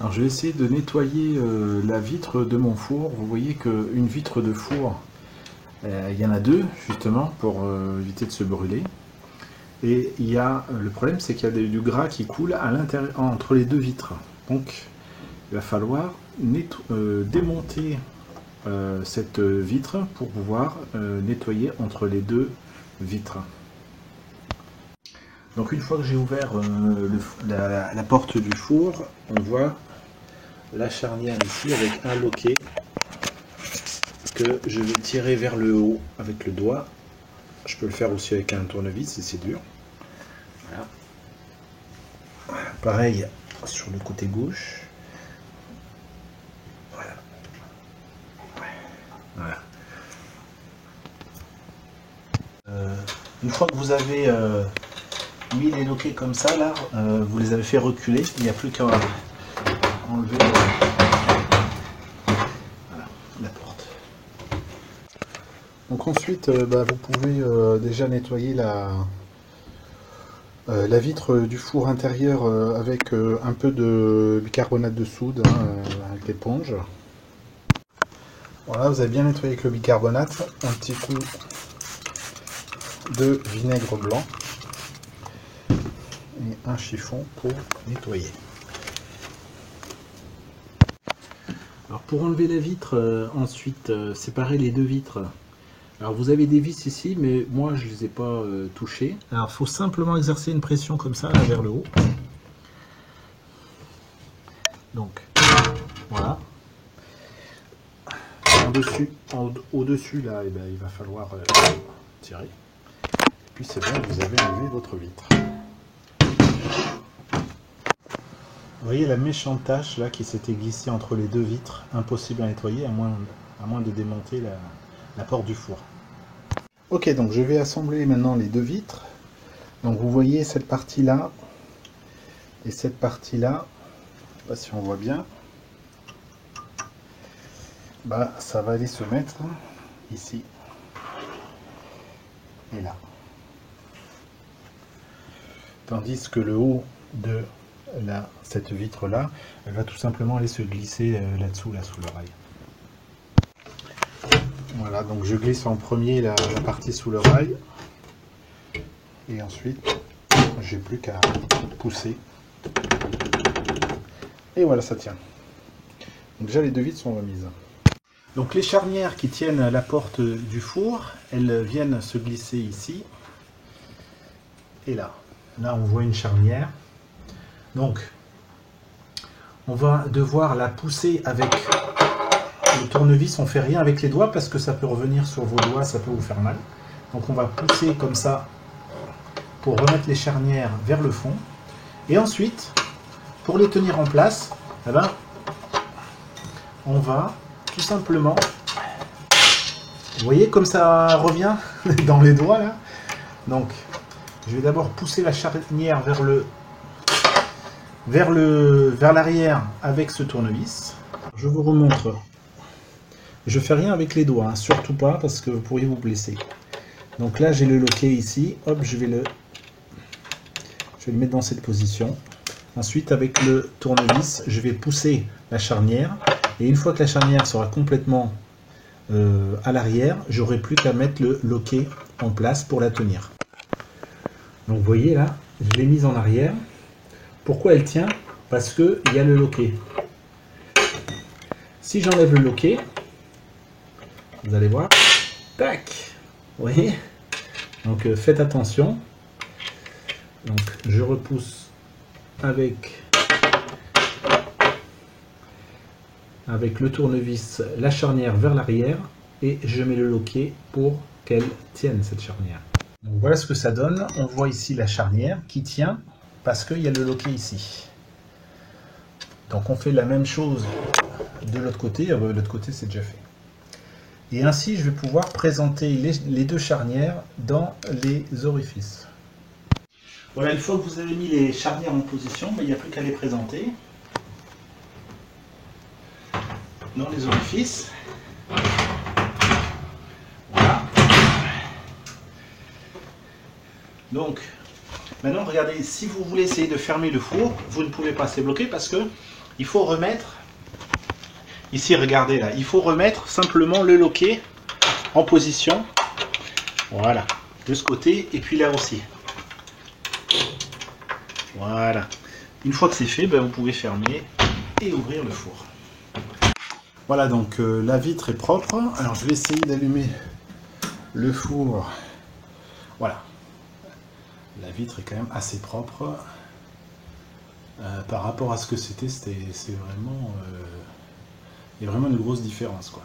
Alors je vais essayer de nettoyer la vitre de mon four. Vous voyez qu'une vitre de four, il y en a deux justement pour éviter de se brûler. Et il y a, le problème c'est qu'il y a du gras qui coule à l'intérieur, entre les deux vitres. Donc il va falloir démonter cette vitre pour pouvoir nettoyer entre les deux vitres. Donc une fois que j'ai ouvert la porte du four, on voit la charnière ici avec un loquet que je vais tirer vers le haut avec le doigt. Je peux le faire aussi avec un tournevis si c'est dur. Voilà. Pareil sur le côté gauche. Voilà. Voilà. Une fois que vous avez mis les loquets comme ça, là, vous les avez fait reculer, il n'y a plus qu'à enlever voilà, la porte. Donc ensuite, vous pouvez déjà nettoyer la vitre du four intérieur avec un peu de bicarbonate de soude, avec l'éponge. Voilà, vous avez bien nettoyé avec le bicarbonate, un petit coup de vinaigre blanc et un chiffon pour nettoyer. Alors pour enlever la vitre, ensuite séparer les deux vitres. Alors vous avez des vis ici, mais moi je les ai pas touchées. Alors il faut simplement exercer une pression comme ça là, vers le haut. Donc voilà. Au-dessus là, il va falloir tirer. Et puis c'est bon, vous avez enlevé votre vitre. Vous voyez la méchante tache là qui s'était glissée entre les deux vitres, impossible à nettoyer à moins de démonter la porte du four. Ok, donc je vais assembler maintenant les deux vitres. Donc vous voyez cette partie là et cette partie là, je sais pas si on voit bien. Ça va aller se mettre ici et là. Tandis que le haut de cette vitre là, elle va tout simplement aller se glisser là-dessous, là sous l'oreille. Voilà, donc je glisse en premier la partie sous l'oreille et ensuite j'ai plus qu'à pousser et voilà, ça tient. Donc déjà les deux vitres sont remises. Donc les charnières qui tiennent la porte du four, elles viennent se glisser ici et là. Là on voit une charnière. Donc on va devoir la pousser avec le tournevis. On ne fait rien avec les doigts parce que ça peut revenir sur vos doigts, ça peut vous faire mal. Donc on va pousser comme ça pour remettre les charnières vers le fond. Et ensuite, pour les tenir en place, on va tout simplement, vous voyez comme ça revient dans les doigts là. Donc je vais d'abord pousser la charnière vers l'arrière avec ce tournevis. Je vous remontre. Je fais rien avec les doigts, surtout pas parce que vous pourriez vous blesser. Donc là j'ai le loquet ici, hop, je vais le mettre dans cette position. Ensuite avec le tournevis, je vais pousser la charnière et une fois que la charnière sera complètement à l'arrière, j'aurai plus qu'à mettre le loquet en place pour la tenir. Donc vous voyez là, je l'ai mise en arrière. Pourquoi elle tient? Parce qu'il y a le loquet. Si j'enlève le loquet, vous allez voir, tac, vous voyez. Donc faites attention. Donc je repousse avec le tournevis la charnière vers l'arrière et je mets le loquet pour qu'elle tienne cette charnière. Donc voilà ce que ça donne. On voit ici la charnière qui tient parce qu'il y a le loquet ici. Donc on fait la même chose de l'autre côté. De l'autre côté c'est déjà fait. Et ainsi je vais pouvoir présenter les deux charnières dans les orifices. Voilà, une fois que vous avez mis les charnières en position, il n'y a plus qu'à les présenter dans les orifices. Voilà. Donc, maintenant, regardez, si vous voulez essayer de fermer le four, vous ne pouvez pas, c'est bloqué parce qu'il il faut remettre, ici regardez là, il faut remettre simplement le loquet en position, voilà, de ce côté et puis là aussi. Voilà. Une fois que c'est fait, ben, vous pouvez fermer et ouvrir le four. Voilà, donc la vitre est propre. Alors je vais essayer d'allumer le four. Voilà. La vitre est quand même assez propre. Par rapport à ce que c'est vraiment... il y a vraiment une grosse différence, quoi.